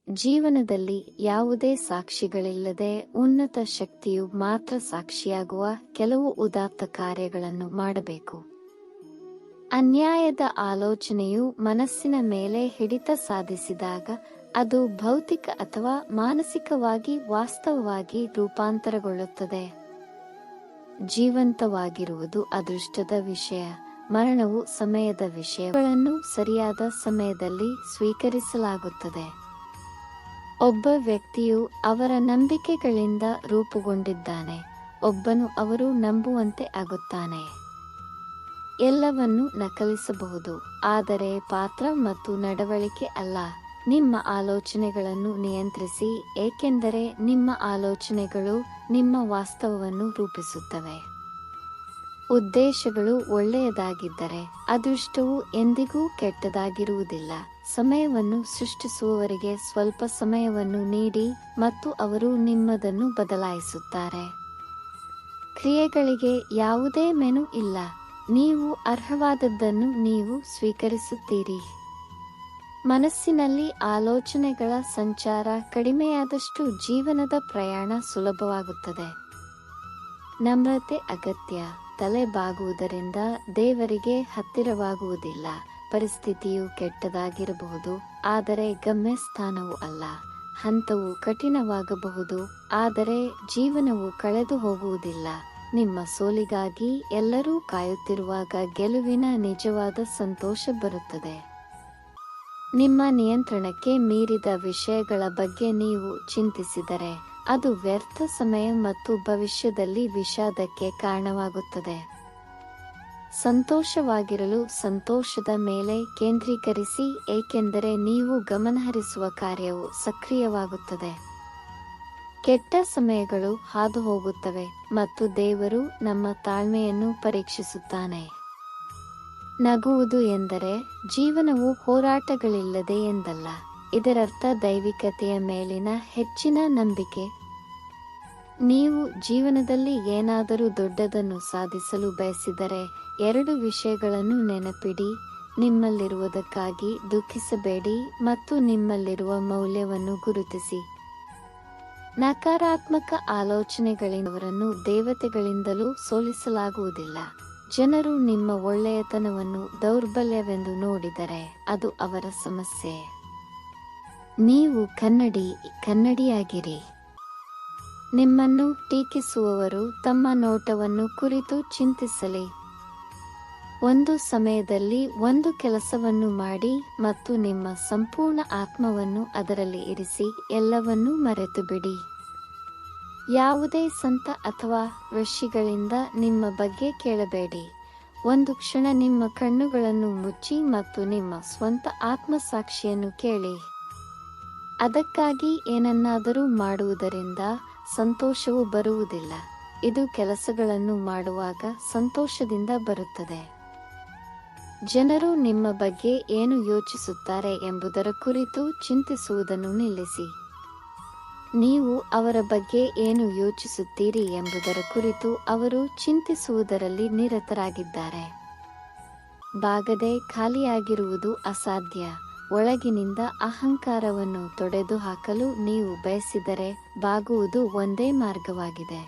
ಜೀವನದಲ್ಲಿ ಯಾವುದೇ ಸಾಕ್ಷಿಗಳಿಲ್ಲದೆ ಉನ್ನತ ಶಕ್ತಿಯು ಮಾತ್ರ ಸಾಕ್ಷಿಯಾಗುವ ಕೆಲವು ಉದಾತ್ತ ಕಾರ್ಯಗಳನ್ನು ಮಾಡಬೇಕು. ಅನ್ಯಾಯದ ಆಲೋಚನೆಯು ಮನಸ್ಸಿನ ಮೇಲೆ ಹಿಡಿತ ಸಾಧಿಸಿದಾಗ ಅದು ಭೌತಿಕ ಅಥವಾ ಮಾನಸಿಕವಾಗಿ ವಾಸ್ತವವಾಗಿ ರೂಪಾಂತರಗೊಳ್ಳುತ್ತದೆ. ಜೀವಂತವಾಗಿರುವುದು ಅದೃಷ್ಟದ ವಿಷಯ, ಮರಣವು ಸಮಯದ ವಿಷಯಗಳನ್ನು ಸರಿಯಾದ ಸಮಯದಲ್ಲಿ ಸ್ವೀಕರಿಸಲಾಗುತ್ತದೆ. ಒಬ್ಬ ವ್ಯಕ್ತಿಯು ಅವರ ನಂಬಿಕೆಗಳಿಂದ ರೂಪುಗೊಂಡಿದ್ದಾನೆ, ಒಬ್ಬನು ಅವರು ನಂಬುವಂತೆ ಆಗುತ್ತಾನೆ. ಎಲ್ಲವನ್ನೂ ನಕಲಿಸಬಹುದು, ಆದರೆ ಪಾತ್ರ ಮತ್ತು ನಡವಳಿಕೆ ಅಲ್ಲ. ನಿಮ್ಮ ಆಲೋಚನೆಗಳನ್ನು ನಿಯಂತ್ರಿಸಿ, ಏಕೆಂದರೆ ನಿಮ್ಮ ಆಲೋಚನೆಗಳು ನಿಮ್ಮ ವಾಸ್ತವವನ್ನು ರೂಪಿಸುತ್ತವೆ. ಉದ್ದೇಶಗಳು ಒಳ್ಳೆಯದಾಗಿದ್ದರೆ ಅದೃಷ್ಟವು ಎಂದಿಗೂ ಕೆಟ್ಟದಾಗಿರುವುದಿಲ್ಲ. ಸಮಯವನ್ನು ಸೃಷ್ಟಿಸುವವರಿಗೆ ಸ್ವಲ್ಪ ಸಮಯವನ್ನು ನೀಡಿ ಮತ್ತು ಅವರು ನಿಮ್ಮದನ್ನು ಬದಲಾಯಿಸುತ್ತಾರೆ. ಕ್ರಿಯೆಗಳಿಗೆ ಯಾವುದೇ ಮೆನು ಇಲ್ಲ, ನೀವು ಅರ್ಹವಾದದ್ದನ್ನು ನೀವು ಸ್ವೀಕರಿಸುತ್ತೀರಿ. ಮನಸ್ಸಿನಲ್ಲಿ ಆಲೋಚನೆಗಳ ಸಂಚಾರ ಕಡಿಮೆಯಾದಷ್ಟು ಜೀವನದ ಪ್ರಯಾಣ ಸುಲಭವಾಗುತ್ತದೆ. ನಮ್ರತೆ ಅಗತ್ಯ. ತಲೆ ಬಾಗುವುದರಿಂದ ದೇವರಿಗೆ ಹತ್ತಿರವಾಗುವುದಿಲ್ಲ. ಪರಿಸ್ಥಿತಿಯು ಕೆಟ್ಟದಾಗಿರಬಹುದು, ಆದರೆ ಗಮ್ಯಸ್ಥಾನವು ಅಲ್ಲ. ಹಂತವು ಕಠಿಣವಾಗಬಹುದು, ಆದರೆ ಜೀವನವು ಕಳೆದು ಹೋಗುವುದಿಲ್ಲ. ನಿಮ್ಮ ಸೋಲಿಗಾಗಿ ಎಲ್ಲರೂ ಕಾಯುತ್ತಿರುವಾಗ ಗೆಲುವಿನ ನಿಜವಾದ ಸಂತೋಷ ಬರುತ್ತದೆ. ನಿಮ್ಮ ನಿಯಂತ್ರಣಕ್ಕೆ ಮೀರಿದ ವಿಷಯಗಳ ಬಗ್ಗೆ ನೀವು ಚಿಂತಿಸಿದರೆ ಅದು ವ್ಯರ್ಥ ಸಮಯ ಮತ್ತು ಭವಿಷ್ಯದಲ್ಲಿ ವಿಷಾದಕ್ಕೆ ಕಾರಣವಾಗುತ್ತದೆ. ಸಂತೋಷವಾಗಿರಲು ಸಂತೋಷದ ಮೇಲೆ ಕೇಂದ್ರೀಕರಿಸಿ, ಏಕೆಂದರೆ ನೀವು ಗಮನಹರಿಸುವ ಕಾರ್ಯವು ಸಕ್ರಿಯವಾಗುತ್ತದೆ. ಕೆಟ್ಟ ಸಮಯಗಳು ಹಾದುಹೋಗುತ್ತವೆ ಮತ್ತು ದೇವರು ನಮ್ಮ ತಾಳ್ಮೆಯನ್ನು ಪರೀಕ್ಷಿಸುತ್ತಾನೆ. ನಗುವುದು ಎಂದರೆ ಜೀವನವು ಹೋರಾಟಗಳಿಲ್ಲದೆ ಎಂದಲ್ಲ. ಇದರರ್ಥ ದೈವಿಕತೆಯ ಮೇಲಿನ ಹೆಚ್ಚಿನ ನಂಬಿಕೆ. ನೀವು ಜೀವನದಲ್ಲಿ ಏನಾದರೂ ದೊಡ್ಡದನ್ನು ಸಾಧಿಸಲು ಬಯಸಿದರೆ 2 ವಿಷಯಗಳನ್ನು ನೆನಪಿಡಿ: ನಿಮ್ಮಲ್ಲಿರುವುದಕ್ಕಾಗಿ ದುಃಖಿಸಬೇಡಿ ಮತ್ತು ನಿಮ್ಮಲ್ಲಿರುವ ಮೌಲ್ಯವನ್ನು ಗುರುತಿಸಿ. ನಕಾರಾತ್ಮಕ ಆಲೋಚನೆಗಳಿಂದವರನ್ನು ದೇವತೆಗಳಿಂದಲೂ ಸೋಲಿಸಲಾಗುವುದಿಲ್ಲ. ಜನರು ನಿಮ್ಮ ಒಳ್ಳೆಯತನವನ್ನು ದೌರ್ಬಲ್ಯವೆಂದು ನೋಡಿದರೆ ಅದು ಅವರ ಸಮಸ್ಯೆ. ನೀವು ಕನ್ನಡಿಯಾಗಿರಿ. ನಿಮ್ಮನ್ನು ಟೀಕಿಸುವವರು ತಮ್ಮ ನೋಟವನ್ನು ಕುರಿತು ಚಿಂತಿಸಲಿ. ಒಂದು ಸಮಯದಲ್ಲಿ ಒಂದು ಕೆಲಸವನ್ನು ಮಾಡಿ ಮತ್ತು ನಿಮ್ಮ ಸಂಪೂರ್ಣ ಆತ್ಮವನ್ನು ಅದರಲ್ಲಿ ಇರಿಸಿ, ಎಲ್ಲವನ್ನೂ ಮರೆತುಬಿಡಿ. ಯಾವುದೇ ಸಂತ ಅಥವಾ ಋಷಿಗಳಿಂದ ನಿಮ್ಮ ಬಗ್ಗೆ ಕೇಳಬೇಡಿ. ಒಂದು ಕ್ಷಣ ನಿಮ್ಮ ಕಣ್ಣುಗಳನ್ನು ಮುಚ್ಚಿ ಮತ್ತು ನಿಮ್ಮ ಸ್ವಂತ ಆತ್ಮಸಾಕ್ಷಿಯನ್ನು ಕೇಳಿ. ಅದಕ್ಕಾಗಿ ಏನನ್ನಾದರೂ ಮಾಡುವುದರಿಂದ ಸಂತೋಷವು ಬರುವುದಿಲ್ಲ. ಇದು ಕೆಲಸಗಳನ್ನು ಮಾಡುವಾಗ ಸಂತೋಷದಿಂದ ಬರುತ್ತದೆ. ಜನರು ನಿಮ್ಮ ಬಗ್ಗೆ ಏನು ಯೋಚಿಸುತ್ತಾರೆ ಎಂಬುದರ ಕುರಿತು ಚಿಂತಿಸುವುದನ್ನು ನಿಲ್ಲಿಸಿ. ನೀವು ಅವರ ಬಗ್ಗೆ ಏನು ಯೋಚಿಸುತ್ತೀರಿ ಎಂಬುದರ ಕುರಿತು ಅವರು ಚಿಂತಿಸುವುದರಲ್ಲಿ ನಿರತರಾಗಿದ್ದಾರೆ. ಬಾಗದೆ ಖಾಲಿಯಾಗಿರುವುದು ಅಸಾಧ್ಯ. ಒಳಗಿನಿಂದ ಅಹಂಕಾರವನ್ನು ತೊಡೆದುಹಾಕಲು ನೀವು ಬಯಸಿದರೆ ಬಾಗುವುದು ಒಂದೇ ಮಾರ್ಗವಾಗಿದೆ.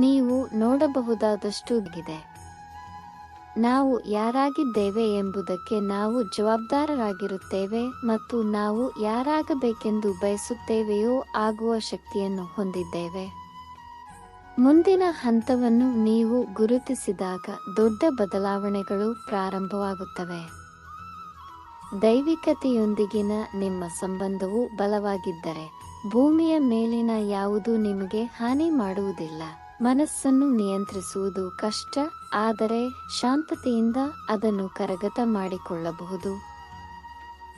ನೀವು ನೋಡಬಹುದಾದಷ್ಟು ಇದೆ. ನಾವು ಯಾರಾಗಿದ್ದೇವೆ ಎಂಬುದಕ್ಕೆ ನಾವು ಜವಾಬ್ದಾರರಾಗಿರುತ್ತೇವೆ ಮತ್ತು ನಾವು ಯಾರಾಗಬೇಕೆಂದು ಬಯಸುತ್ತೇವೆಯೋ ಆಗುವ ಶಕ್ತಿಯನ್ನು ಹೊಂದಿದ್ದೇವೆ. ಮುಂದಿನ ಹಂತವನ್ನು ನೀವು ಗುರುತಿಸಿದಾಗ ದೊಡ್ಡ ಬದಲಾವಣೆಗಳು ಪ್ರಾರಂಭವಾಗುತ್ತವೆ. ದೈವಿಕತೆಯೊಂದಿಗಿನ ನಿಮ್ಮ ಸಂಬಂಧವು ಬಲವಾಗಿದ್ದರೆ ಭೂಮಿಯ ಮೇಲಿನ ಯಾವುದೂ ನಿಮಗೆ ಹಾನಿ ಮಾಡುವುದಿಲ್ಲ. ಮನಸ್ಸನ್ನು ನಿಯಂತ್ರಿಸುವುದು ಕಷ್ಟ, ಆದರೆ ಶಾಂತತೆಯಿಂದ ಅದನ್ನು ಕರಗತ ಮಾಡಿಕೊಳ್ಳಬಹುದು.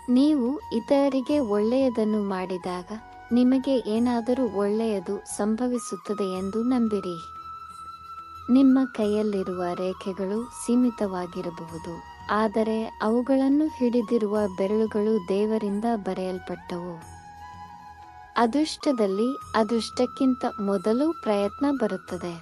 ನೀವು ಇತರರಿಗೆ ಒಳ್ಳೆಯದನ್ನು ಮಾಡಿದಾಗ ನಿಮಗೆ ಏನಾದರೂ ಒಳ್ಳೆಯದು ಸಂಭವಿಸುತ್ತದೆ ಎಂದು ನಂಬಿರಿ. ನಿಮ್ಮ ಕೈಯಲ್ಲಿರುವ ರೇಖೆಗಳು ಸೀಮಿತವಾಗಿರಬಹುದು, ಆದರೆ ಅವುಗಳನ್ನು ಹಿಡಿದಿರುವ ಬೆರಳುಗಳು ದೇವರಿಂದ ಬರೆಯಲ್ಪಟ್ಟವು. ಅದೃಷ್ಟದಲ್ಲಿ ಅದೃಷ್ಟಕ್ಕಿಂತ ಮೊದಲು ಪ್ರಯತ್ನ ಬರುತ್ತದೆ.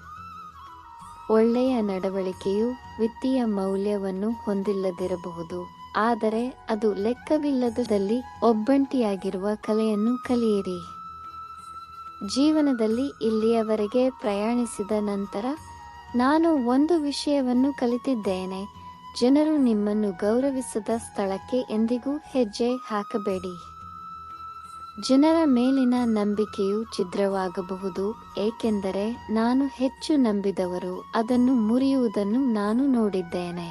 ಒಳ್ಳೆಯ ನಡವಳಿಕೆಯು ವಿತ್ತೀಯ ಮೌಲ್ಯವನ್ನು ಹೊಂದಿಲ್ಲದಿರಬಹುದು, ಆದರೆ ಅದು ಲೆಕ್ಕವಿಲ್ಲದಲ್ಲಿ ಒಬ್ಬಂಟಿಯಾಗಿರುವ ಕಲೆಯನ್ನು ಕಲಿಯಿರಿ. ಜೀವನದಲ್ಲಿ ಇಲ್ಲಿಯವರೆಗೆ ಪ್ರಯಾಣಿಸಿದ ನಂತರ ನಾನು ಒಂದು ವಿಷಯವನ್ನು ಕಲಿತಿದ್ದೇನೆ. ಜನರು ನಿಮ್ಮನ್ನು ಗೌರವಿಸದ ಸ್ಥಳಕ್ಕೆ ಎಂದಿಗೂ ಹೆಜ್ಜೆ ಹಾಕಬೇಡಿ. ಜನರ ಮೇಲಿನ ನಂಬಿಕೆಯು ಛಿದ್ರವಾಗಬಹುದು, ಏಕೆಂದರೆ ನಾನು ಹೆಚ್ಚು ನಂಬಿದವರು ಅದನ್ನು ಮುರಿಯುವುದನ್ನು ನಾನು ನೋಡಿದ್ದೇನೆ.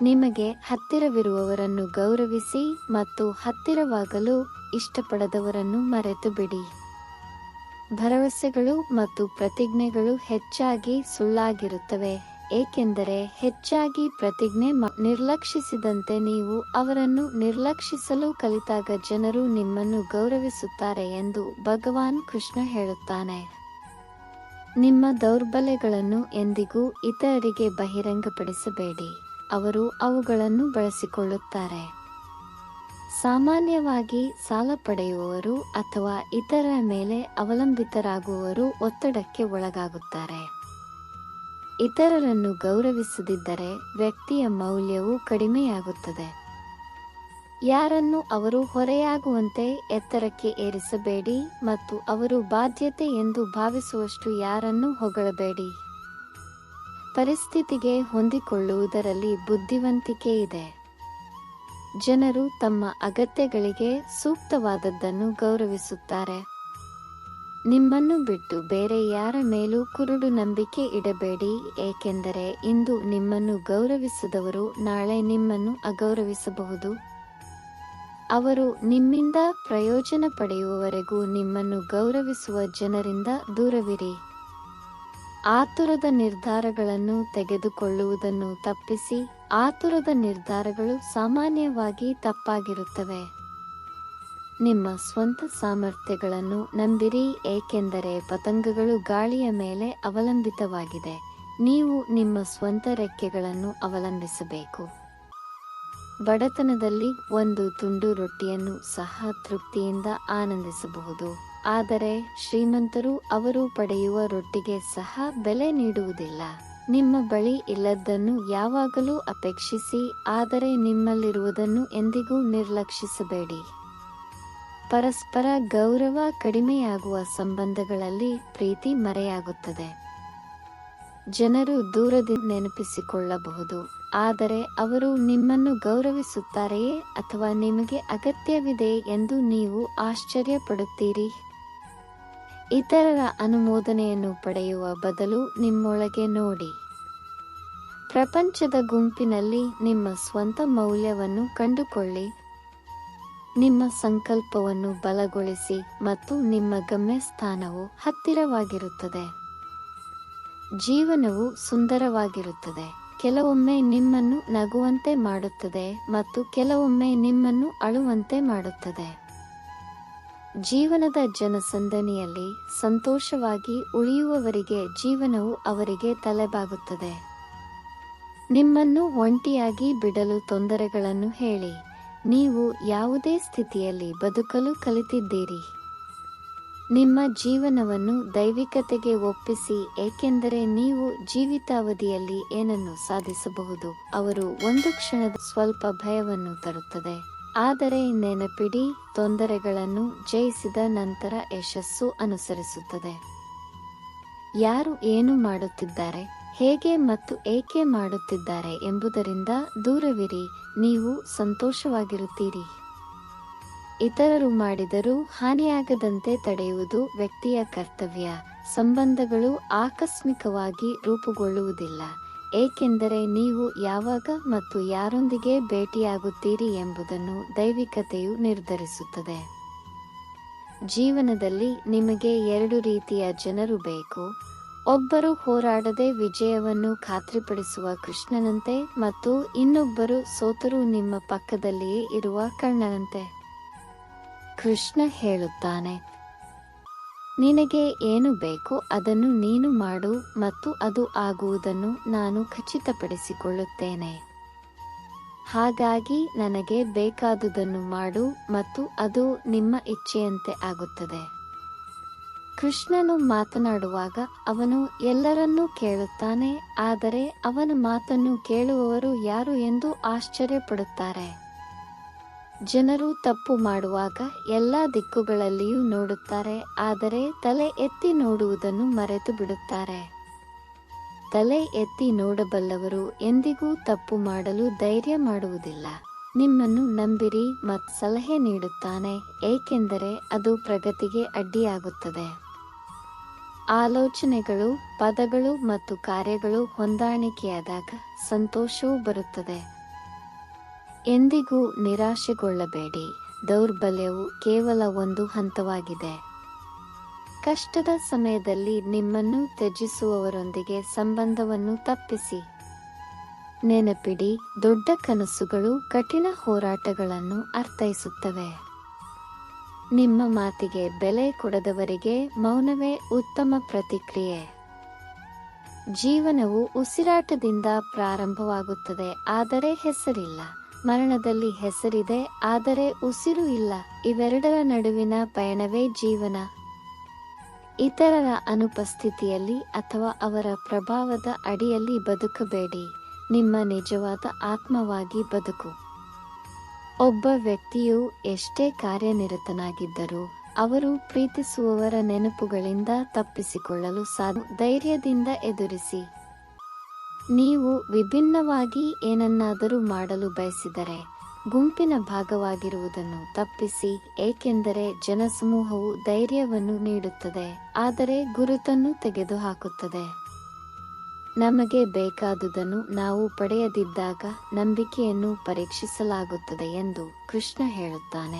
ನಿಮಗೆ ಹತ್ತಿರವಿರುವವರನ್ನು ಗೌರವಿಸಿ ಮತ್ತು ಹತ್ತಿರವಾಗಲು ಇಷ್ಟಪಡದವರನ್ನು ಮರೆತು ಬಿಡಿ. ಭರವಸೆಗಳು ಮತ್ತು ಪ್ರತಿಜ್ಞೆಗಳು ಹೆಚ್ಚಾಗಿ ಸುಳ್ಳಾಗಿರುತ್ತವೆ, ಏಕೆಂದರೆ ಹೆಚ್ಚಾಗಿ ಪ್ರತಿಜ್ಞೆ ನಿರ್ಲಕ್ಷಿಸಿದಂತೆ ನೀವು ಅವರನ್ನು ನಿರ್ಲಕ್ಷಿಸಲು ಕಲಿತಾಗ ಜನರು ನಿಮ್ಮನ್ನು ಗೌರವಿಸುತ್ತಾರೆ ಎಂದು ಭಗವಾನ್ ಕೃಷ್ಣ ಹೇಳುತ್ತಾನೆ. ನಿಮ್ಮ ದೌರ್ಬಲ್ಯಗಳನ್ನು ಎಂದಿಗೂ ಇತರರಿಗೆ ಬಹಿರಂಗಪಡಿಸಬೇಡಿ, ಅವರು ಅವುಗಳನ್ನು ಬಳಸಿಕೊಳ್ಳುತ್ತಾರೆ. ಸಾಮಾನ್ಯವಾಗಿ ಸಾಲ ಪಡೆಯುವವರು ಅಥವಾ ಇತರರ ಮೇಲೆ ಅವಲಂಬಿತರಾಗುವವರು ಒತ್ತಡಕ್ಕೆ ಒಳಗಾಗುತ್ತಾರೆ. ಇತರರನ್ನು ಗೌರವಿಸದಿದ್ದರೆ ವ್ಯಕ್ತಿಯ ಮೌಲ್ಯವು ಕಡಿಮೆಯಾಗುತ್ತದೆ. ಯಾರನ್ನು ಅವರು ಹೊರೆಯಾಗುವಂತೆ ಎತ್ತರಕ್ಕೆ ಏರಿಸಬೇಡಿ ಮತ್ತು ಅವರು ಬಾಧ್ಯತೆ ಎಂದು ಭಾವಿಸುವಷ್ಟು ಯಾರನ್ನೂ ಹೊಗಳಬೇಡಿ. ಪರಿಸ್ಥಿತಿಗೆ ಹೊಂದಿಕೊಳ್ಳುವುದರಲ್ಲಿ ಬುದ್ಧಿವಂತಿಕೆ ಇದೆ. ಜನರು ತಮ್ಮ ಅಗತ್ಯಗಳಿಗೆ ಸೂಕ್ತವಾದದ್ದನ್ನು ಗೌರವಿಸುತ್ತಾರೆ. ನಿಮ್ಮನ್ನು ಬಿಟ್ಟು ಬೇರೆ ಯಾರ ಮೇಲೂ ಕುರುಡು ನಂಬಿಕೆ ಇಡಬೇಡಿ, ಏಕೆಂದರೆ ಇಂದು ನಿಮ್ಮನ್ನು ಗೌರವಿಸದವರು ನಾಳೆ ನಿಮ್ಮನ್ನು ಅಗೌರವಿಸಬಹುದು. ಅವರು ನಿಮ್ಮಿಂದ ಪ್ರಯೋಜನ ಪಡೆಯುವವರೆಗೂ ನಿಮ್ಮನ್ನು ಗೌರವಿಸುವ ಜನರಿಂದ ದೂರವಿರಿ. ಆತುರದ ನಿರ್ಧಾರಗಳನ್ನು ತೆಗೆದುಕೊಳ್ಳುವುದನ್ನು ತಪ್ಪಿಸಿ. ಆತುರದ ನಿರ್ಧಾರಗಳು ಸಾಮಾನ್ಯವಾಗಿ ತಪ್ಪಾಗಿರುತ್ತವೆ. ನಿಮ್ಮ ಸ್ವಂತ ಸಾಮರ್ಥ್ಯಗಳನ್ನು ನಂಬಿರಿ, ಏಕೆಂದರೆ ಪತಂಗಗಳು ಗಾಳಿಯ ಮೇಲೆ ಅವಲಂಬಿತವಾಗಿದೆ. ನೀವು ನಿಮ್ಮ ಸ್ವಂತ ರೆಕ್ಕೆಗಳನ್ನು ಅವಲಂಬಿಸಬೇಕು. ಬಡತನದಲ್ಲಿ ಒಂದು ತುಂಡು ರೊಟ್ಟಿಯನ್ನು ಸಹ ತೃಪ್ತಿಯಿಂದ ಆನಂದಿಸಬಹುದು, ಆದರೆ ಶ್ರೀಮಂತರು ಅವರು ಪಡೆಯುವ ರೊಟ್ಟಿಗೆ ಸಹ ಬೆಲೆ ನೀಡುವುದಿಲ್ಲ. ನಿಮ್ಮ ಬಳಿ ಇಲ್ಲದ್ದನ್ನು ಯಾವಾಗಲೂ ಅಪೇಕ್ಷಿಸಿ, ಆದರೆ ನಿಮ್ಮಲ್ಲಿರುವುದನ್ನು ಎಂದಿಗೂ ನಿರ್ಲಕ್ಷಿಸಬೇಡಿ. ಪರಸ್ಪರ ಗೌರವ ಕಡಿಮೆಯಾಗುವ ಸಂಬಂಧಗಳಲ್ಲಿ ಪ್ರೀತಿ ಮರೆಯಾಗುತ್ತದೆ. ಜನರು ದೂರದಿಂದ ನೆನಪಿಸಿಕೊಳ್ಳಬಹುದು, ಆದರೆ ಅವರು ನಿಮ್ಮನ್ನು ಗೌರವಿಸುತ್ತಾರೆಯೇ ಅಥವಾ ನಿಮಗೆ ಅಗತ್ಯವಿದೆ ಎಂದು ನೀವು ಆಶ್ಚರ್ಯಪಡುತ್ತೀರಿ. ಇತರರ ಅನುಮೋದನೆಯನ್ನು ಪಡೆಯುವ ಬದಲು ನಿಮ್ಮೊಳಗೆ ನೋಡಿ. ಪ್ರಪಂಚದ ಗುಂಪಿನಲ್ಲಿ ನಿಮ್ಮ ಸ್ವಂತ ಮೌಲ್ಯವನ್ನು ಕಂಡುಕೊಳ್ಳಿ. ನಿಮ್ಮ ಸಂಕಲ್ಪವನ್ನು ಬಲಗೊಳಿಸಿ ಮತ್ತು ನಿಮ್ಮ ಗಮ್ಯಸ್ಥಾನವು ಹತ್ತಿರವಾಗಿರುತ್ತದೆ. ಜೀವನವು ಸುಂದರವಾಗಿರುತ್ತದೆ. ಕೆಲವೊಮ್ಮೆ ನಿಮ್ಮನ್ನು ನಗುವಂತೆ ಮಾಡುತ್ತದೆ ಮತ್ತು ಕೆಲವೊಮ್ಮೆ ನಿಮ್ಮನ್ನು ಅಳುವಂತೆ ಮಾಡುತ್ತದೆ. ಜೀವನದ ಜನಸಂದಣಿಯಲ್ಲಿ ಸಂತೋಷವಾಗಿ ಉಳಿಯುವವರಿಗೆ ಜೀವನವು ಅವರಿಗೆ ತಲೆಬಾಗುತ್ತದೆ. ನಿಮ್ಮನ್ನು ಒಂಟಿಯಾಗಿ ಬಿಡಲು ತೊಂದರೆಗಳನ್ನು ಹೇಳಿ. ನೀವು ಯಾವುದೇ ಸ್ಥಿತಿಯಲ್ಲಿ ಬದುಕಲು ಕಲಿತಿದ್ದೀರಿ. ನಿಮ್ಮ ಜೀವನವನ್ನು ದೈವಿಕತೆಗೆ ಒಪ್ಪಿಸಿ, ಏಕೆಂದರೆ ನೀವು ಜೀವಿತಾವಧಿಯಲ್ಲಿ ಏನನ್ನು ಸಾಧಿಸಬಹುದು. ಅವರು ಒಂದು ಕ್ಷಣದ ಸ್ವಲ್ಪ ಭಯವನ್ನು ತರುತ್ತದೆ, ಆದರೆ ನೆನಪಿಡಿ, ತೊಂದರೆಗಳನ್ನು ಜಯಿಸಿದ ನಂತರ ಯಶಸ್ಸು ಅನುಸರಿಸುತ್ತದೆ. ಯಾರು ಏನು ಮಾಡುತ್ತಿದ್ದಾರೆ, ಹೇಗೆ ಮತ್ತು ಏಕೆ ಮಾಡುತ್ತಿದ್ದಾರೆ ಎಂಬುದರಿಂದ ದೂರವಿರಿ, ನೀವು ಸಂತೋಷವಾಗಿರುತ್ತೀರಿ. ಇತರರು ಮಾಡಿದರೂ ಹಾನಿಯಾಗದಂತೆ ತಡೆಯುವುದು ವ್ಯಕ್ತಿಯ ಕರ್ತವ್ಯ. ಸಂಬಂಧಗಳು ಆಕಸ್ಮಿಕವಾಗಿ ರೂಪುಗೊಳ್ಳುವುದಿಲ್ಲ, ಏಕೆಂದರೆ ನೀವು ಯಾವಾಗ ಮತ್ತು ಯಾರೊಂದಿಗೆ ಭೇಟಿಯಾಗುತ್ತೀರಿ ಎಂಬುದನ್ನು ದೈವಿಕತೆಯು ನಿರ್ಧರಿಸುತ್ತದೆ. ಜೀವನದಲ್ಲಿ ನಿಮಗೆ ಎರಡು ರೀತಿಯ ಜನರು ಬೇಕು. ಒಬ್ಬರು ಹೋರಾಡದೆ ವಿಜಯವನ್ನು ಖಾತ್ರಿಪಡಿಸುವ ಕೃಷ್ಣನಂತೆ ಮತ್ತು ಇನ್ನೊಬ್ಬರು ಸೋತರೂ ನಿಮ್ಮ ಪಕ್ಕದಲ್ಲಿಯೇ ಇರುವ ಕರ್ಣನಂತೆ. ಕೃಷ್ಣ ಹೇಳುತ್ತಾನೆ, ನಿನಗೆ ಏನು ಬೇಕೋ ಅದನ್ನು ನೀನು ಮಾಡು ಮತ್ತು ಅದು ಆಗುವುದನ್ನು ನಾನು ಖಚಿತಪಡಿಸಿಕೊಳ್ಳುತ್ತೇನೆ. ಹಾಗಾಗಿ ನನಗೆ ಬೇಕಾದುದನ್ನು ಮಾಡು ಮತ್ತು ಅದು ನಿಮ್ಮ ಇಚ್ಛೆಯಂತೆ ಆಗುತ್ತದೆ. ಕೃಷ್ಣನು ಮಾತನಾಡುವಾಗ ಅವನು ಎಲ್ಲರನ್ನೂ ಕೇಳುತ್ತಾನೆ, ಆದರೆ ಅವನ ಮಾತನ್ನು ಕೇಳುವವರು ಯಾರು ಎಂದು ಆಶ್ಚರ್ಯಪಡುತ್ತಾರೆ. ಜನರು ತಪ್ಪು ಮಾಡುವಾಗ ಎಲ್ಲ ದಿಕ್ಕುಗಳಲ್ಲಿಯೂ ನೋಡುತ್ತಾರೆ, ಆದರೆ ತಲೆ ಎತ್ತಿ ನೋಡುವುದನ್ನು ಮರೆತು ಬಿಡುತ್ತಾರೆ. ತಲೆ ಎತ್ತಿ ನೋಡಬಲ್ಲವರು ಎಂದಿಗೂ ತಪ್ಪು ಮಾಡಲು ಧೈರ್ಯ ಮಾಡುವುದಿಲ್ಲ. ನಿಮ್ಮನ್ನು ನಂಬಿರಿ ಮತ್ತು ಸಲಹೆ ನೀಡುತ್ತಾನೆ, ಏಕೆಂದರೆ ಅದು ಪ್ರಗತಿಗೆ ಅಡ್ಡಿಯಾಗುತ್ತದೆ. ಆಲೋಚನೆಗಳು, ಪದಗಳು ಮತ್ತು ಕಾರ್ಯಗಳು ಹೊಂದಾಣಿಕೆಯಾದಾಗ ಸಂತೋಷವೂ ಬರುತ್ತದೆ. ಎಂದಿಗೂ ನಿರಾಶೆಗೊಳ್ಳಬೇಡಿ. ದೌರ್ಬಲ್ಯವು ಕೇವಲ ಒಂದು ಹಂತವಾಗಿದೆ. ಕಷ್ಟದ ಸಮಯದಲ್ಲಿ ನಿಮ್ಮನ್ನು ತ್ಯಜಿಸುವವರೊಂದಿಗೆ ಸಂಬಂಧವನ್ನು ತಪ್ಪಿಸಿ. ನೆನಪಿಡಿ, ದೊಡ್ಡ ಕನಸುಗಳು ಕಠಿಣ ಹೋರಾಟಗಳನ್ನು ಅರ್ಥೈಸುತ್ತವೆ. ನಿಮ್ಮ ಮಾತಿಗೆ ಬೆಲೆ ಕೊಡದವರಿಗೆ ಮೌನವೇ ಉತ್ತಮ ಪ್ರತಿಕ್ರಿಯೆ. ಜೀವನವು ಉಸಿರಾಟದಿಂದ ಪ್ರಾರಂಭವಾಗುತ್ತದೆ, ಆದರೆ ಹೆಸರಿಲ್ಲ. ಮರಣದಲ್ಲಿ ಹೆಸರಿದೆ, ಆದರೆ ಉಸಿರು ಇಲ್ಲ. ಇವೆರಡರ ನಡುವಿನ ಪಯಣವೇ ಜೀವನ. ಇತರರ ಅನುಪಸ್ಥಿತಿಯಲ್ಲಿ ಅಥವಾ ಅವರ ಪ್ರಭಾವದ ಅಡಿಯಲ್ಲಿ ಬದುಕಬೇಡಿ. ನಿಮ್ಮ ನಿಜವಾದ ಆತ್ಮವಾಗಿ ಬದುಕು. ಒಬ್ಬ ವ್ಯಕ್ತಿಯು ಎಷ್ಟೇ ಕಾರ್ಯನಿರತನಾಗಿದ್ದರೂ ಅವರು ಪ್ರೀತಿಸುವವರ ನೆನಪುಗಳಿಂದ ತಪ್ಪಿಸಿಕೊಳ್ಳಲು ಧೈರ್ಯದಿಂದ ಎದುರಿಸಿ. ನೀವು ವಿಭಿನ್ನವಾಗಿ ಏನನ್ನಾದರೂ ಮಾಡಲು ಬಯಸಿದರೆ ಗುಂಪಿನ ಭಾಗವಾಗಿರುವುದನ್ನು ತಪ್ಪಿಸಿ, ಏಕೆಂದರೆ ಜನಸಮೂಹವು ಧೈರ್ಯವನ್ನು ನೀಡುತ್ತದೆ, ಆದರೆ ಗುರುತನ್ನು ತೆಗೆದುಹಾಕುತ್ತದೆ. ನಮಗೆ ಬೇಕಾದುದನ್ನು ನಾವು ಪಡೆಯದಿದ್ದಾಗ ನಂಬಿಕೆಯನ್ನು ಪರೀಕ್ಷಿಸಲಾಗುತ್ತದೆ ಎಂದು ಕೃಷ್ಣ ಹೇಳುತ್ತಾನೆ,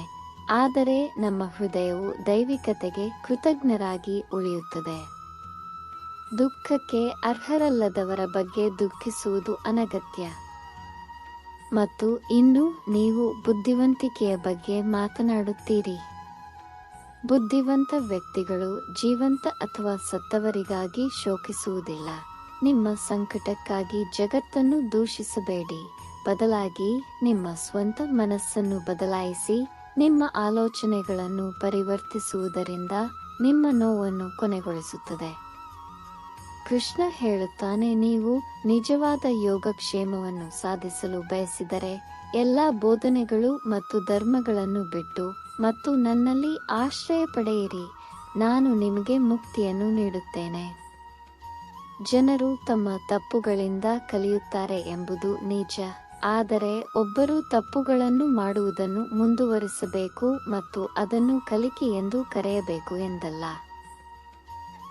ಆದರೆ ನಮ್ಮ ಹೃದಯವು ದೈವಿಕತೆಗೆ ಕೃತಜ್ಞರಾಗಿ ಉಳಿಯುತ್ತದೆ. ದುಃಖಕ್ಕೆ ಅರ್ಹರಲ್ಲದವರ ಬಗ್ಗೆ ದುಃಖಿಸುವುದು ಅನಗತ್ಯ. ಮತ್ತು ಇನ್ನು ನೀವು ಬುದ್ಧಿವಂತಿಕೆಯ ಬಗ್ಗೆ ಮಾತನಾಡುತ್ತೀರಿ. ಬುದ್ಧಿವಂತ ವ್ಯಕ್ತಿಗಳು ಜೀವಂತ ಅಥವಾ ಸತ್ತವರಿಗಾಗಿ ಶೋಕಿಸುವುದಿಲ್ಲ. ನಿಮ್ಮ ಸಂಕಟಕ್ಕಾಗಿ ಜಗತ್ತನ್ನು ದೂಷಿಸಬೇಡಿ, ಬದಲಾಗಿ ನಿಮ್ಮ ಸ್ವಂತ ಮನಸ್ಸನ್ನು ಬದಲಾಯಿಸಿ. ನಿಮ್ಮ ಆಲೋಚನೆಗಳನ್ನು ಪರಿವರ್ತಿಸುವುದರಿಂದ ನಿಮ್ಮ ನೋವನ್ನು ಕೊನೆಗೊಳಿಸುತ್ತದೆ. ಕೃಷ್ಣ ಹೇಳುತ್ತಾನೆ, ನೀವು ನಿಜವಾದ ಯೋಗಕ್ಷೇಮವನ್ನು ಸಾಧಿಸಲು ಬಯಸಿದರೆ ಎಲ್ಲ ಬೋಧನೆಗಳು ಮತ್ತು ಧರ್ಮಗಳನ್ನು ಬಿಟ್ಟು ಮತ್ತು ನನ್ನಲ್ಲಿ ಆಶ್ರಯ ಪಡೆಯಿರಿ. ನಾನು ನಿಮಗೆ ಮುಕ್ತಿಯನ್ನು ನೀಡುತ್ತೇನೆ. ಜನರು ತಮ್ಮ ತಪ್ಪುಗಳಿಂದ ಕಲಿಯುತ್ತಾರೆ ಎಂಬುದು ನಿಜ, ಆದರೆ ಒಬ್ಬರು ತಪ್ಪುಗಳನ್ನು ಮಾಡುವುದನ್ನು ಮುಂದುವರಿಸಬೇಕು ಮತ್ತು ಅದನ್ನು ಕಲಿಕೆ ಎಂದು ಕರೆಯಬೇಕು ಎಂದಲ್ಲ.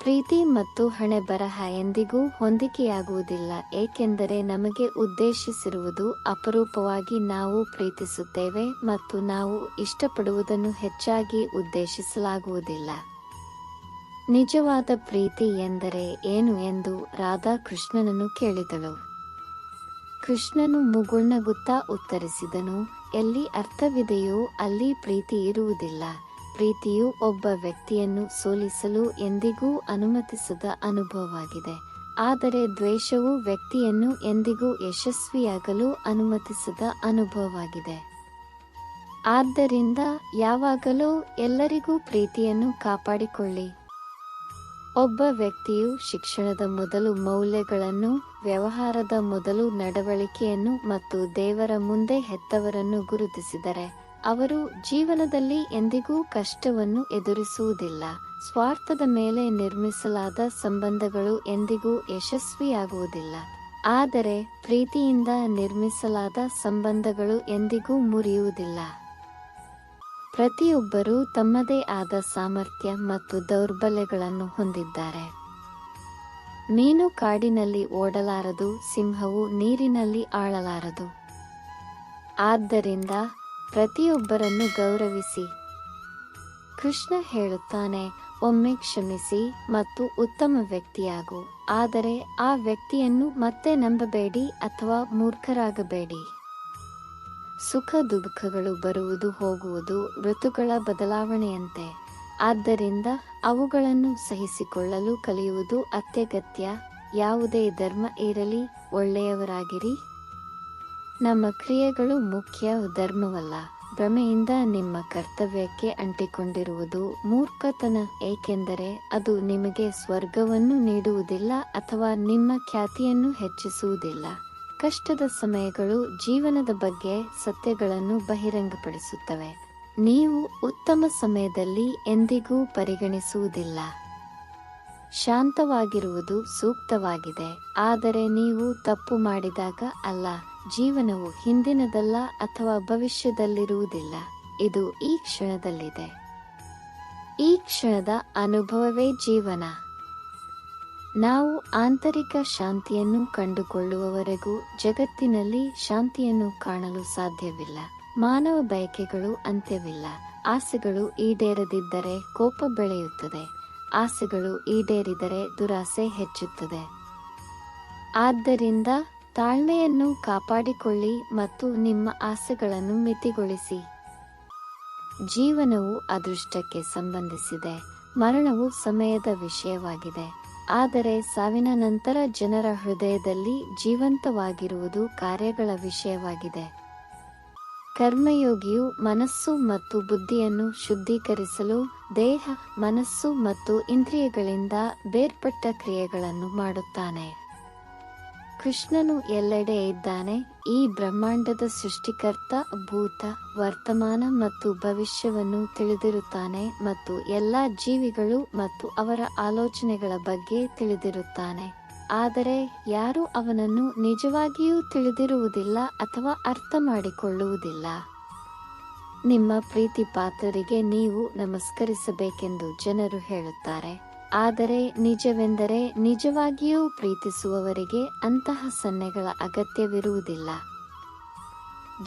ಪ್ರೀತಿ ಮತ್ತು ಹಣೆಬರಹ ಎಂದಿಗೂ ಹೊಂದಿಕೆಯಾಗುವುದಿಲ್ಲ, ಏಕೆಂದರೆ ನಮಗೆ ಉದ್ದೇಶಿಸಿರುವುದು ಅಪರೂಪವಾಗಿ ನಾವು ಪ್ರೀತಿಸುತ್ತೇವೆ ಮತ್ತು ನಾವು ಇಷ್ಟಪಡುವುದನ್ನು ಹೆಚ್ಚಾಗಿ ಉದ್ದೇಶಿಸಲಾಗುವುದಿಲ್ಲ. ನಿಜವಾದ ಪ್ರೀತಿ ಎಂದರೆ ಏನು ಎಂದು ರಾಧಾ ಕೃಷ್ಣನನ್ನು ಕೇಳಿದಳು. ಕೃಷ್ಣನು ಮುಗುಳ್ನಗುತ್ತಾ ಉತ್ತರಿಸಿದನು, ಎಲ್ಲಿ ಅರ್ಥವಿದೆಯೋ ಅಲ್ಲಿ ಪ್ರೀತಿ ಇರುವುದಿಲ್ಲ. ಪ್ರೀತಿಯು ಒಬ್ಬ ವ್ಯಕ್ತಿಯನ್ನು ಸೋಲಿಸಲು ಎಂದಿಗೂ ಅನುಮತಿಸದ ಅನುಭವವಾಗಿದೆ, ಆದರೆ ದ್ವೇಷವು ವ್ಯಕ್ತಿಯನ್ನು ಎಂದಿಗೂ ಯಶಸ್ವಿಯಾಗಲು ಅನುಮತಿಸದ ಅನುಭವವಾಗಿದೆ. ಆದ್ದರಿಂದ ಯಾವಾಗಲೂ ಎಲ್ಲರಿಗೂ ಪ್ರೀತಿಯನ್ನು ಕಾಪಾಡಿಕೊಳ್ಳಿ. ಒಬ್ಬ ವ್ಯಕ್ತಿಯು ಶಿಕ್ಷಣದ ಮೊದಲು ಮೌಲ್ಯಗಳನ್ನು, ವ್ಯವಹಾರದ ಮೊದಲು ನಡವಳಿಕೆಯನ್ನು ಮತ್ತು ದೇವರ ಮುಂದೆ ಹೆತ್ತವರನ್ನು ಗುರುತಿಸಿದರೆ ಅವರು ಜೀವನದಲ್ಲಿ ಎಂದಿಗೂ ಕಷ್ಟವನ್ನು ಎದುರಿಸುವುದಿಲ್ಲ. ಸ್ವಾರ್ಥದ ಮೇಲೆ ನಿರ್ಮಿಸಲಾದ ಸಂಬಂಧಗಳು ಎಂದಿಗೂ ಯಶಸ್ವಿಯಾಗುವುದಿಲ್ಲ, ಆದರೆ ಪ್ರೀತಿಯಿಂದ ನಿರ್ಮಿಸಲಾದ ಸಂಬಂಧಗಳು ಎಂದಿಗೂ ಮುರಿಯುವುದಿಲ್ಲ. ಪ್ರತಿಯೊಬ್ಬರೂ ತಮ್ಮದೇ ಆದ ಸಾಮರ್ಥ್ಯ ಮತ್ತು ದೌರ್ಬಲ್ಯಗಳನ್ನು ಹೊಂದಿದ್ದಾರೆ. ಮೀನು ಕಾಡಿನಲ್ಲಿ ಓಡಲಾರದು, ಸಿಂಹವು ನೀರಿನಲ್ಲಿ ಆಳಲಾರದು. ಆದ್ದರಿಂದ ಪ್ರತಿಯೊಬ್ಬರನ್ನು ಗೌರವಿಸಿ. ಕೃಷ್ಣ ಹೇಳುತ್ತಾನೆ, ಒಮ್ಮೆ ಕ್ಷಮಿಸಿ ಮತ್ತು ಉತ್ತಮ ವ್ಯಕ್ತಿಯಾಗು, ಆದರೆ ಆ ವ್ಯಕ್ತಿಯನ್ನು ಮತ್ತೆ ನಂಬಬೇಡಿ ಅಥವಾ ಮೂರ್ಖರಾಗಬೇಡಿ. ಸುಖ ದುಃಖಗಳು ಬರುವುದು ಹೋಗುವುದು ಋತುಗಳ ಬದಲಾವಣೆಯಂತೆ, ಆದ್ದರಿಂದ ಅವುಗಳನ್ನು ಸಹಿಸಿಕೊಳ್ಳಲು ಕಲಿಯುವುದು ಅತ್ಯಗತ್ಯ. ಯಾವುದೇ ಧರ್ಮ ಇರಲಿ, ಒಳ್ಳೆಯವರಾಗಿರಿ. ನಮ್ಮ ಕ್ರಿಯೆಗಳು ಮುಖ್ಯ, ಧರ್ಮವಲ್ಲ. ಭ್ರಮೆಯಿಂದ ನಿಮ್ಮ ಕರ್ತವ್ಯಕ್ಕೆ ಅಂಟಿಕೊಂಡಿರುವುದು ಮೂರ್ಖತನ, ಏಕೆಂದರೆ ಅದು ನಿಮಗೆ ಸ್ವರ್ಗವನ್ನು ನೀಡುವುದಿಲ್ಲ ಅಥವಾ ನಿಮ್ಮ ಖ್ಯಾತಿಯನ್ನು ಹೆಚ್ಚಿಸುವುದಿಲ್ಲ. ಕಷ್ಟದ ಸಮಯಗಳು ಜೀವನದ ಬಗ್ಗೆ ಸತ್ಯಗಳನ್ನು ಬಹಿರಂಗಪಡಿಸುತ್ತವೆ. ನೀವು ಉತ್ತಮ ಸಮಯದಲ್ಲಿ ಎಂದಿಗೂ ಪರಿಗಣಿಸುವುದಿಲ್ಲ. ಶಾಂತವಾಗಿರುವುದು ಸೂಕ್ತವಾಗಿದೆ, ಆದರೆ ನೀವು ತಪ್ಪು ಮಾಡಿದಾಗ ಅಲ್ಲ. ಜೀವನವು ಹಿಂದಿನದಲ್ಲ ಅಥವಾ ಭವಿಷ್ಯದಲ್ಲಿರುವುದಿಲ್ಲ, ಇದು ಈ ಕ್ಷಣದಲ್ಲಿದೆ. ಈ ಕ್ಷಣದ ಅನುಭವವೇ ಜೀವನ. ನಾವು ಆಂತರಿಕ ಶಾಂತಿಯನ್ನು ಕಂಡುಕೊಳ್ಳುವವರೆಗೂ ಜಗತ್ತಿನಲ್ಲಿ ಶಾಂತಿಯನ್ನು ಕಾಣಲು ಸಾಧ್ಯವಿಲ್ಲ. ಮಾನವ ಬಯಕೆಗಳು ಅಂತ್ಯವಿಲ್ಲ. ಆಸೆಗಳು ಈಡೇರದಿದ್ದರೆ ಕೋಪ ಬೆಳೆಯುತ್ತದೆ. ಆಸೆಗಳು ಈಡೇರಿದರೆ ದುರಾಸೆ ಹೆಚ್ಚುತ್ತದೆ. ಆದ್ದರಿಂದ ತಾಳ್ಮೆಯನ್ನು ಕಾಪಾಡಿಕೊಳ್ಳಿ ಮತ್ತು ನಿಮ್ಮ ಆಸೆಗಳನ್ನು ಮಿತಿಗೊಳಿಸಿ. ಜೀವನವು ಅದೃಷ್ಟಕ್ಕೆ ಸಂಬಂಧಿಸಿದೆ, ಮರಣವು ಸಮಯದ ವಿಷಯವಾಗಿದೆ. ಆದರೆ ಸಾವಿನ ನಂತರ ಜನರ ಹೃದಯದಲ್ಲಿ ಜೀವಂತವಾಗಿರುವುದು ಕಾರ್ಯಗಳ ವಿಷಯವಾಗಿದೆ. ಕರ್ಮಯೋಗಿಯು ಮನಸ್ಸು ಮತ್ತು ಬುದ್ಧಿಯನ್ನು ಶುದ್ಧೀಕರಿಸಲು ದೇಹ, ಮನಸ್ಸು ಮತ್ತು ಇಂದ್ರಿಯಗಳಿಂದ ಬೇರ್ಪಟ್ಟ ಕ್ರಿಯೆಗಳನ್ನು ಮಾಡುತ್ತಾನೆ. ಕೃಷ್ಣನು ಎಲ್ಲೆಡೆ ಇದ್ದಾನೆ. ಈ ಬ್ರಹ್ಮಾಂಡದ ಸೃಷ್ಟಿಕರ್ತ ಭೂತ, ವರ್ತಮಾನ ಮತ್ತು ಭವಿಷ್ಯವನ್ನು ತಿಳಿದಿರುತ್ತಾನೆ ಮತ್ತು ಎಲ್ಲಾ ಜೀವಿಗಳು ಮತ್ತು ಅವರ ಆಲೋಚನೆಗಳ ಬಗ್ಗೆ ತಿಳಿದಿರುತ್ತಾನೆ. ಆದರೆ ಯಾರೂ ಅವನನ್ನು ನಿಜವಾಗಿಯೂ ತಿಳಿದಿರುವುದಿಲ್ಲ ಅಥವಾ ಅರ್ಥ ಮಾಡಿಕೊಳ್ಳುವುದಿಲ್ಲ. ನಿಮ್ಮ ಪ್ರೀತಿಪಾತ್ರರಿಗೆ ನೀವು ನಮಸ್ಕರಿಸಬೇಕೆಂದು ಜನರು ಹೇಳುತ್ತಾರೆ, ಆದರೆ ನಿಜವೆಂದರೆ ನಿಜವಾಗಿಯೂ ಪ್ರೀತಿಸುವವರಿಗೆ ಅಂತಹ ಸನ್ನೆಗಳ ಅಗತ್ಯವಿರುವುದಿಲ್ಲ.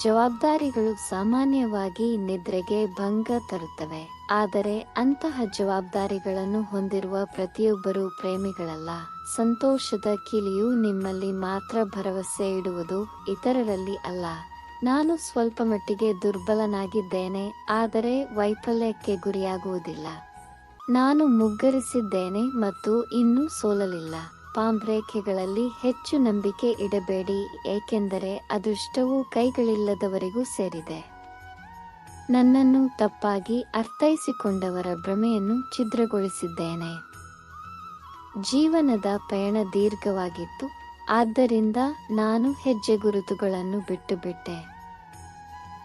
ಜವಾಬ್ದಾರಿಗಳು ಸಾಮಾನ್ಯವಾಗಿ ನಿದ್ರೆಗೆ ಭಂಗ ತರುತ್ತವೆ, ಆದರೆ ಅಂತಹ ಜವಾಬ್ದಾರಿಗಳನ್ನು ಹೊಂದಿರುವ ಪ್ರತಿಯೊಬ್ಬರೂ ಪ್ರೇಮಿಗಳಲ್ಲ. ಸಂತೋಷದ ಕೀಲಿಯು ನಿಮ್ಮಲ್ಲಿ ಮಾತ್ರ ಭರವಸೆ ಇಡುವುದು, ಇತರರಲ್ಲಿ ಅಲ್ಲ. ನಾನು ಸ್ವಲ್ಪಮಟ್ಟಿಗೆ ದುರ್ಬಲನಾಗಿದ್ದೇನೆ, ಆದರೆ ವೈಫಲ್ಯಕ್ಕೆ ಗುರಿಯಾಗುವುದಿಲ್ಲ. ನಾನು ಮುಗ್ಗರಿಸಿದ್ದೇನೆ ಮತ್ತು ಇನ್ನೂ ಸೋಲಲಿಲ್ಲ. ಪಾಂಬ್ರೇಖೆಗಳಲ್ಲಿ ಹೆಚ್ಚು ನಂಬಿಕೆ ಇಡಬೇಡಿ, ಏಕೆಂದರೆ ಅದೃಷ್ಟವು ಕೈಗಳಿಲ್ಲದವರಿಗೂ ಸೇರಿದೆ. ನನ್ನನ್ನು ತಪ್ಪಾಗಿ ಅರ್ಥೈಸಿಕೊಂಡವರ ಭ್ರಮೆಯನ್ನು ಛಿದ್ರಗೊಳಿಸಿದ್ದೇನೆ. ಜೀವನದ ಪಯಣ ದೀರ್ಘವಾಗಿತ್ತು, ಆದ್ದರಿಂದ ನಾನು ಹೆಜ್ಜೆಗುರುತುಗಳನ್ನು ಬಿಟ್ಟುಬಿಟ್ಟೆ.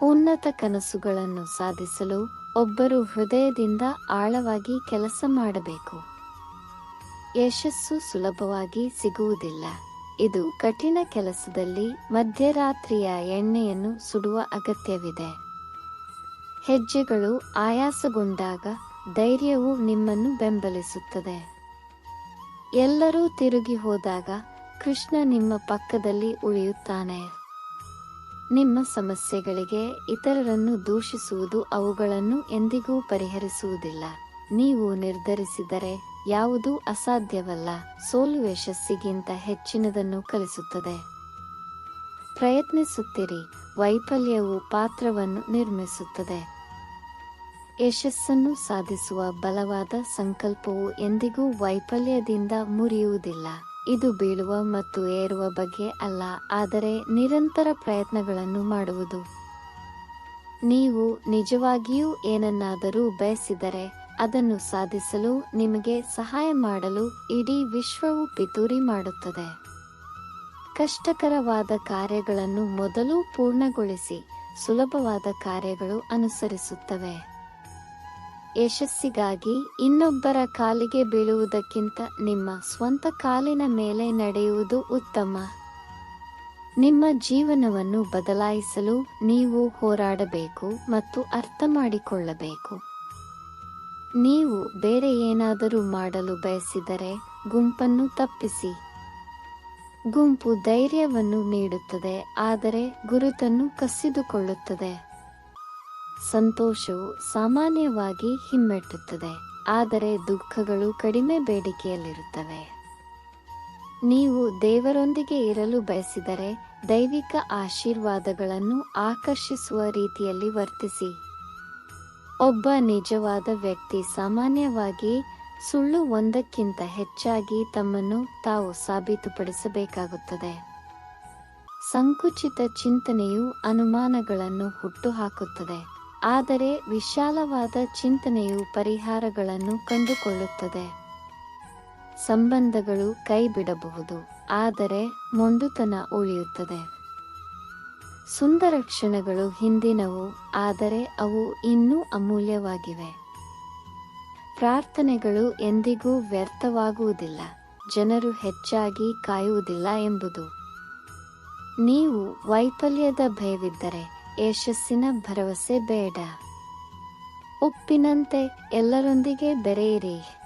ಉನ್ನತ ಕನಸುಗಳನ್ನು ಸಾಧಿಸಲು ಒಬ್ಬರು ಹೃದಯದಿಂದ ಆಳವಾಗಿ ಕೆಲಸ ಮಾಡಬೇಕು. ಯಶಸ್ಸು ಸುಲಭವಾಗಿ ಸಿಗುವುದಿಲ್ಲ. ಇದು ಕಠಿಣ ಕೆಲಸದಲ್ಲಿ ಮಧ್ಯರಾತ್ರಿಯ ಎಣ್ಣೆಯನ್ನು ಸುಡುವ ಅಗತ್ಯವಿದೆ. ಹೆಜ್ಜೆಗಳು ಆಯಾಸಗೊಂಡಾಗ ಧೈರ್ಯವು ನಿಮ್ಮನ್ನು ಬೆಂಬಲಿಸುತ್ತದೆ. ಎಲ್ಲರೂ ತಿರುಗಿ ಹೋದಾಗ ಕೃಷ್ಣ ನಿಮ್ಮ ಪಕ್ಕದಲ್ಲಿ ಉಳಿಯುತ್ತಾನೆ. ನಿಮ್ಮ ಸಮಸ್ಯೆಗಳಿಗೆ ಇತರರನ್ನು ದೂಷಿಸುವುದು ಅವುಗಳನ್ನು ಎಂದಿಗೂ ಪರಿಹರಿಸುವುದಿಲ್ಲ. ನೀವು ನಿರ್ಧರಿಸಿದರೆ ಯಾವುದೂ ಅಸಾಧ್ಯವಲ್ಲ. ಸೋಲು ಯಶಸ್ಸಿಗಿಂತ ಹೆಚ್ಚಿನದನ್ನು ಕಲಿಸುತ್ತದೆ. ಪ್ರಯತ್ನಿಸುತ್ತಿರಿ, ವೈಫಲ್ಯವು ಪಾತ್ರವನ್ನು ನಿರ್ಮಿಸುತ್ತದೆ. ಯಶಸ್ಸನ್ನು ಸಾಧಿಸುವ ಬಲವಾದ ಸಂಕಲ್ಪವು ಎಂದಿಗೂ ವೈಫಲ್ಯದಿಂದ ಮುರಿಯುವುದಿಲ್ಲ. ಇದು ಬೀಳುವ ಮತ್ತು ಏರುವ ಬಗ್ಗೆ ಅಲ್ಲ, ಆದರೆ ನಿರಂತರ ಪ್ರಯತ್ನಗಳನ್ನು ಮಾಡುವುದು. ನೀವು ನಿಜವಾಗಿಯೂ ಏನನ್ನಾದರೂ ಬಯಸಿದರೆ ಅದನ್ನು ಸಾಧಿಸಲು ನಿಮಗೆ ಸಹಾಯ ಮಾಡಲು ಇಡೀ ವಿಶ್ವವು ಪಿತೂರಿ ಮಾಡುತ್ತದೆ. ಕಷ್ಟಕರವಾದ ಕಾರ್ಯಗಳನ್ನು ಮೊದಲು ಪೂರ್ಣಗೊಳಿಸಿ, ಸುಲಭವಾದ ಕಾರ್ಯಗಳು ಅನುಸರಿಸುತ್ತವೆ. ಯಶಸ್ಸಿಗಾಗಿ ಇನ್ನೊಬ್ಬರ ಕಾಲಿಗೆ ಬೀಳುವುದಕ್ಕಿಂತ ನಿಮ್ಮ ಸ್ವಂತ ಕಾಲಿನ ಮೇಲೆ ನಡೆಯುವುದು ಉತ್ತಮ. ನಿಮ್ಮ ಜೀವನವನ್ನು ಬದಲಾಯಿಸಲು ನೀವು ಹೋರಾಡಬೇಕು ಮತ್ತು ಅರ್ಥ ಮಾಡಿಕೊಳ್ಳಬೇಕು. ನೀವು ಬೇರೆ ಏನಾದರೂ ಮಾಡಲು ಬಯಸಿದರೆ ಗುಂಪನ್ನು ತಪ್ಪಿಸಿ. ಗುಂಪು ಧೈರ್ಯವನ್ನು ನೀಡುತ್ತದೆ, ಆದರೆ ಗುರುತನ್ನು ಕಸಿದುಕೊಳ್ಳುತ್ತದೆ. ಸಂತೋಷವು ಸಾಮಾನ್ಯವಾಗಿ ಹಿಮ್ಮೆಟ್ಟುತ್ತದೆ, ಆದರೆ ದುಃಖಗಳು ಕಡಿಮೆ ಬೇಡಿಕೆಯಲ್ಲಿರುತ್ತವೆ. ನೀವು ದೇವರೊಂದಿಗೆ ಇರಲು ಬಯಸಿದರೆ ದೈವಿಕ ಆಶೀರ್ವಾದಗಳನ್ನು ಆಕರ್ಷಿಸುವ ರೀತಿಯಲ್ಲಿ ವರ್ತಿಸಿ. ಒಬ್ಬ ನಿಜವಾದ ವ್ಯಕ್ತಿ ಸಾಮಾನ್ಯವಾಗಿ ಸುಳ್ಳು ಒಂದಕ್ಕಿಂತ ಹೆಚ್ಚಾಗಿ ತಮ್ಮನ್ನು ತಾವು ಸಾಬೀತುಪಡಿಸಬೇಕಾಗುತ್ತದೆ. ಸಂಕುಚಿತ ಚಿಂತನೆಯು ಅನುಮಾನಗಳನ್ನು ಹುಟ್ಟುಹಾಕುತ್ತದೆ. ಆದರೆ ವಿಶಾಲವಾದ ಚಿಂತನೆಯು ಪರಿಹಾರಗಳನ್ನು ಕಂಡುಕೊಳ್ಳುತ್ತದೆ. ಸಂಬಂಧಗಳು ಕೈಬಿಡಬಹುದು, ಆದರೆ ಮೊಂಡುತನ ಉಳಿಯುತ್ತದೆ. ಸುಂದರ ಕ್ಷಣಗಳು ಹಿಂದಿನವು, ಆದರೆ ಅವು ಇನ್ನೂ ಅಮೂಲ್ಯವಾಗಿವೆ. ಪ್ರಾರ್ಥನೆಗಳು ಎಂದಿಗೂ ವ್ಯರ್ಥವಾಗುವುದಿಲ್ಲ. ಜನರು ಹೆಚ್ಚಾಗಿ ಕಾಯುವುದಿಲ್ಲ ಎಂಬುದು. ನೀವು ವೈಫಲ್ಯದ ಭಯವಿದ್ದರೆ ಯಶಸ್ಸಿನ ಭರವಸೆ ಬೇಡ. ಉಪ್ಪಿನಂತೆ ಎಲ್ಲರೊಂದಿಗೆ ಬೆರೆಯಿರಿ.